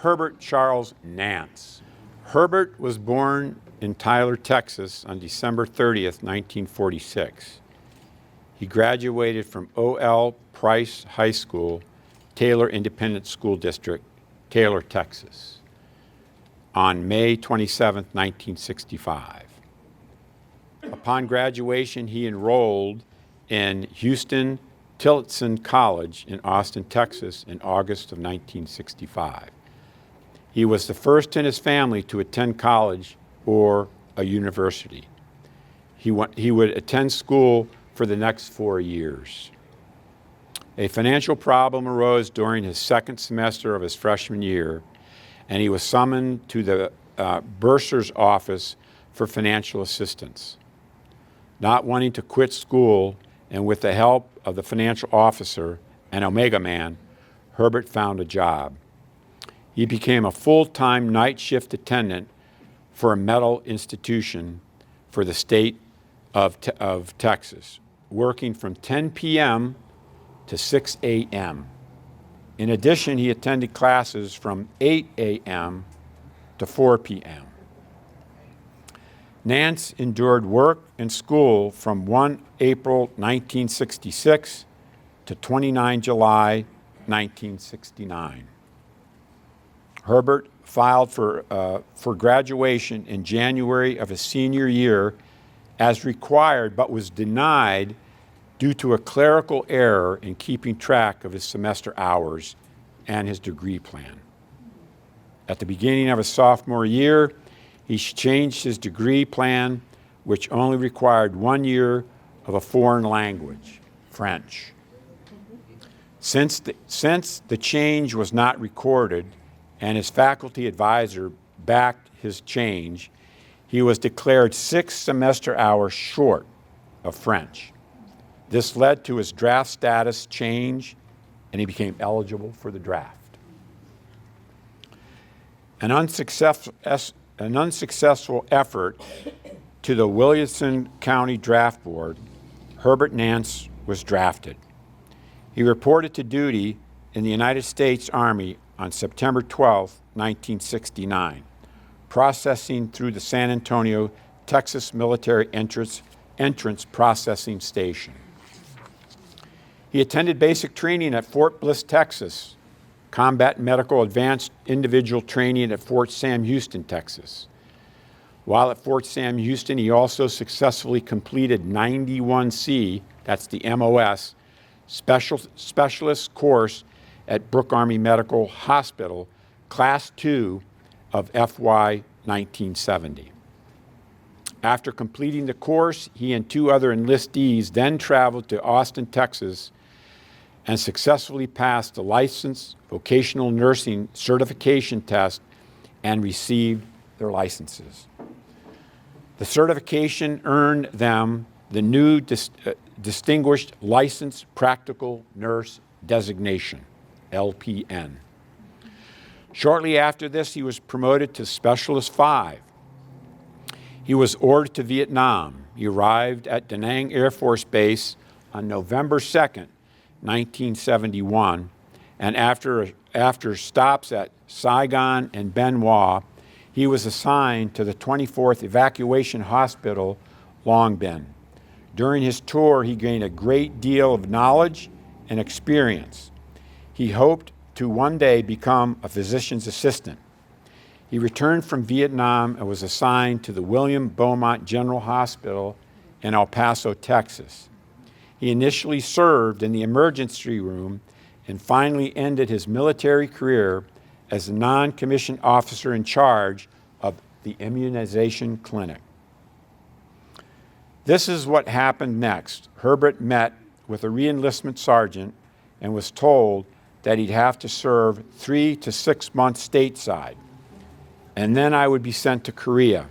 Herbert Charles Nance. Herbert was born in Tyler, Texas on December 30th, 1946. He graduated from O.L. Price High School, Taylor Independent School District, Taylor, Texas, on May 27, 1965. Upon graduation, he enrolled in Houston Tillotson College in Austin, Texas in August of 1965. He was the first in his family to attend college or a university. He would attend school for the next 4 years. A financial problem arose during his second semester of his freshman year, and he was summoned to the bursar's office for financial assistance. Not wanting to quit school, and with the help of the financial officer, an Omega man, Herbert found a job. He became a full-time night shift attendant for a metal institution for the state of Texas, working from 10 p.m. to 6 a.m. In addition, he attended classes from 8 a.m. to 4 p.m. Nance endured work and school from 1 April 1966 to 29 July 1969. Herbert filed for graduation in January of his senior year as required, but was denied due to a clerical error in keeping track of his semester hours and his degree plan. At the beginning of his sophomore year, he changed his degree plan, which only required 1 year of a foreign language, French. Since the change was not recorded and his faculty advisor backed his change, he was declared 6 semester hours short of French. This led to his draft status change, and he became eligible for the draft. An unsuccessful effort to the Williamson County Draft Board, Herbert Nance was drafted. He reported to duty in the United States Army on September 12, 1969, processing through the San Antonio, Texas Military Entrance Processing Station. He attended basic training at Fort Bliss, Texas, combat medical advanced individual training at Fort Sam Houston, Texas. While at Fort Sam Houston, he also successfully completed 91C, that's the MOS, specialist course at Brooke Army Medical Hospital, Class 2 of FY 1970. After completing the course, he and 2 other enlistees then traveled to Austin, Texas, and successfully passed the licensed vocational nursing certification test and received their licenses. The certification earned them the new Distinguished Licensed Practical Nurse designation, LPN. Shortly after this, he was promoted to Specialist 5. He was ordered to Vietnam. He arrived at Da Nang Air Force Base on November 2nd, 1971, and after stops at Saigon and Bien Hoa, he was assigned to the 24th Evacuation Hospital, Long Binh. During his tour, he gained a great deal of knowledge and experience. He hoped to one day become a physician's assistant. He returned from Vietnam and was assigned to the William Beaumont General Hospital in El Paso, Texas. He initially served in the emergency room and finally ended his military career as a non-commissioned officer in charge of the immunization clinic. This is what happened next. Herbert met with a re-enlistment sergeant and was told that he'd have to serve 3 to 6 months stateside, and then I would be sent to Korea.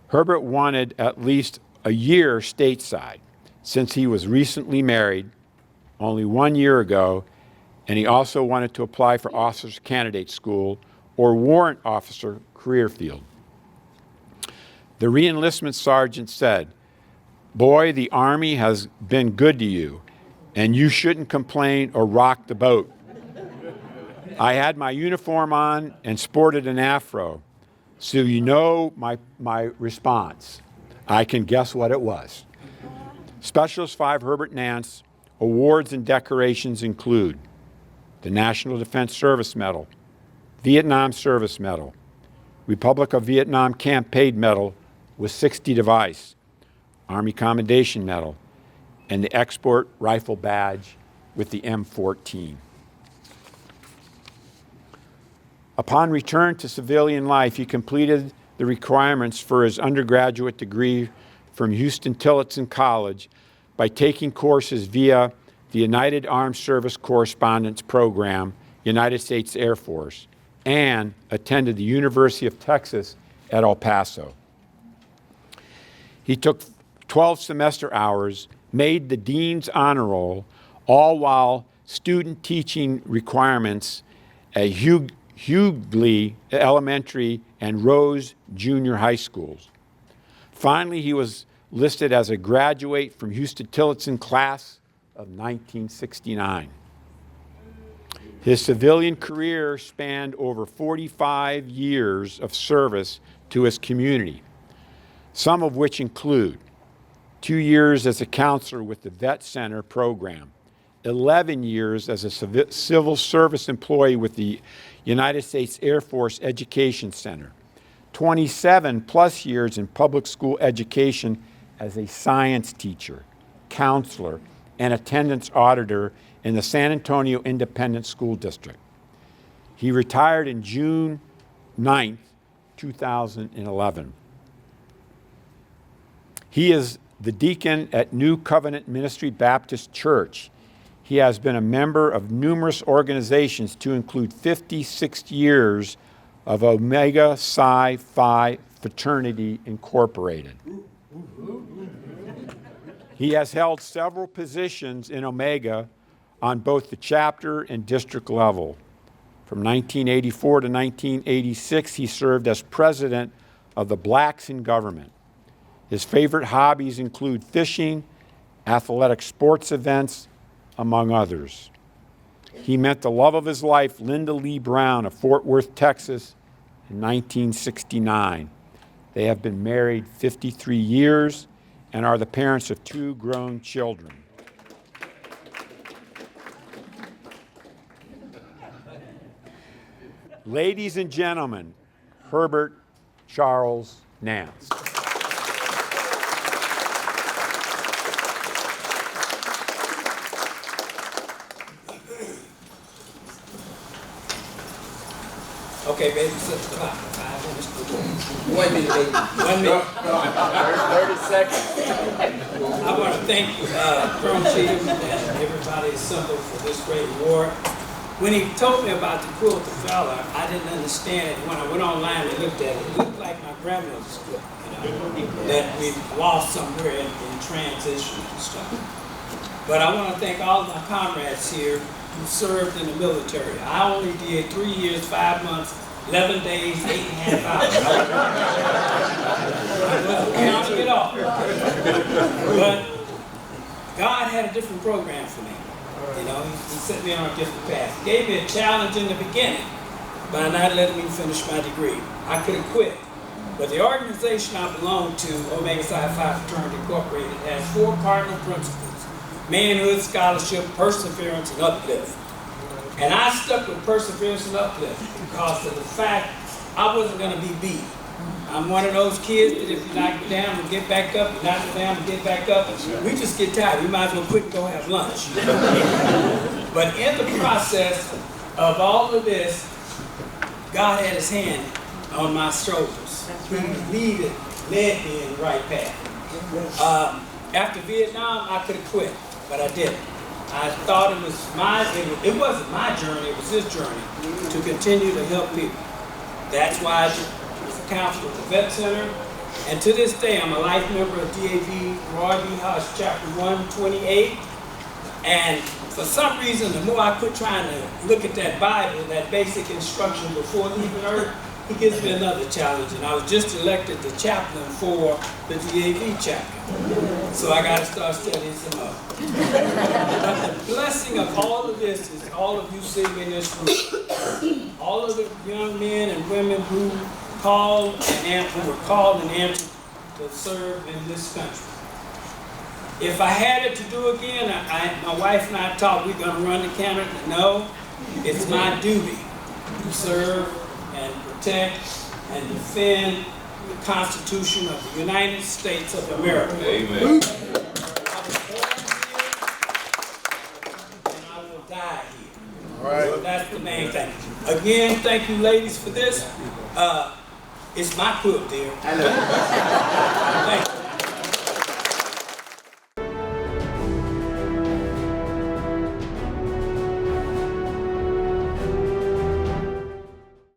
Herbert wanted at least a year stateside, since he was recently married only 1 year ago, and he also wanted to apply for Officer's Candidate School or Warrant Officer Career Field. The re-enlistment sergeant said, "Boy, the Army has been good to you, and you shouldn't complain or rock the boat." I had my uniform on and sported an afro. So you know my response. I can guess what it was. Specialist 5 Herbert Nance awards and decorations include the National Defense Service Medal, Vietnam Service Medal, Republic of Vietnam Campaign Medal with 60 device, Army Commendation Medal, and the Export Rifle Badge with the M14. Upon return to civilian life, he completed the requirements for his undergraduate degree from Houston-Tillotson College by taking courses via the United Armed Service Correspondence Program, United States Air Force, and attended the University of Texas at El Paso. He took 12 semester hours, made the Dean's Honor Roll, all while student teaching requirements at Hughley Elementary and Rose Junior High Schools. Finally, he was listed as a graduate from Houston-Tillotson class of 1969. His civilian career spanned over 45 years of service to his community, some of which include 2 years as a counselor with the Vet Center program, 11 years as a civil service employee with the United States Air Force Education Center, 27 plus years in public school education as a science teacher, counselor, and attendance auditor in the San Antonio Independent School District. He retired in June 9th, 2011. He is the deacon at New Covenant Ministry Baptist Church. He has been a member of numerous organizations to include 56 years of Omega Psi Phi Fraternity Incorporated. He has held several positions in Omega on both the chapter and district level. From 1984 to 1986, he served as president of the Blacks in Government. His favorite hobbies include fishing, athletic sports events, among others. He met the love of his life, Linda Lee Brown of Fort Worth, Texas, in 1969. They have been married 53 years and are the parents of 2 grown children. Ladies and gentlemen, Herbert Charles Nance. Okay, baby, set the clock. 5 minutes. 1 minute, baby. 1 minute. 30 seconds. I want to thank Colonel Cheatham and everybody assembled for this great award. When he told me about the quilt of Valor, I didn't understand it. When I went online and looked at it, it looked like my grandmother's quilt, that we lost somewhere in transition and stuff. But I want to thank all of my comrades here who served in the military. I only did 3 years, 5 months, 11 days, 8.5 hours. I wasn't counting it off. But God had a different program for me. He set me on a different path. He gave me a challenge in the beginning by not letting me finish my degree. I could have quit. But the organization I belong to, Omega Psi Phi Fraternity Incorporated, has 4 cardinal principles: manhood, scholarship, perseverance, and uplift. And I stuck with perseverance and uplift because of the fact I wasn't going to be beat. I'm one of those kids that if you knock me down, we get back up, you knock me down, we get back up. We just get tired. We might as well quit and go have lunch. But in the process of all of this, God had his hand on my shoulders. He led me in the right path. After Vietnam, I could have quit, but I didn't. I thought it wasn't my journey, it was his journey to continue to help people. That's why I was a counselor at the Vet Center. And to this day, I'm a life member of DAV Roy B. Hush, Chapter 128. And for some reason, the more I quit trying to look at that Bible, that basic instruction before leaving Earth, he gives me another challenge. And I was just elected the chaplain for the DAV chapter. So I got to start studying some more. But the blessing of all of this is all of you sitting in this room. All of the young men and women who were called and answered to serve in this country. If I had it to do again, my wife and I talked, we're going to run to Canada. No, it's my duty to serve and protect and defend the Constitution of the United States of America. Amen. I was born here, and I will die here. All right. So that's the main thing. Again, thank you ladies for this. It's my quilt, dear. Thank you.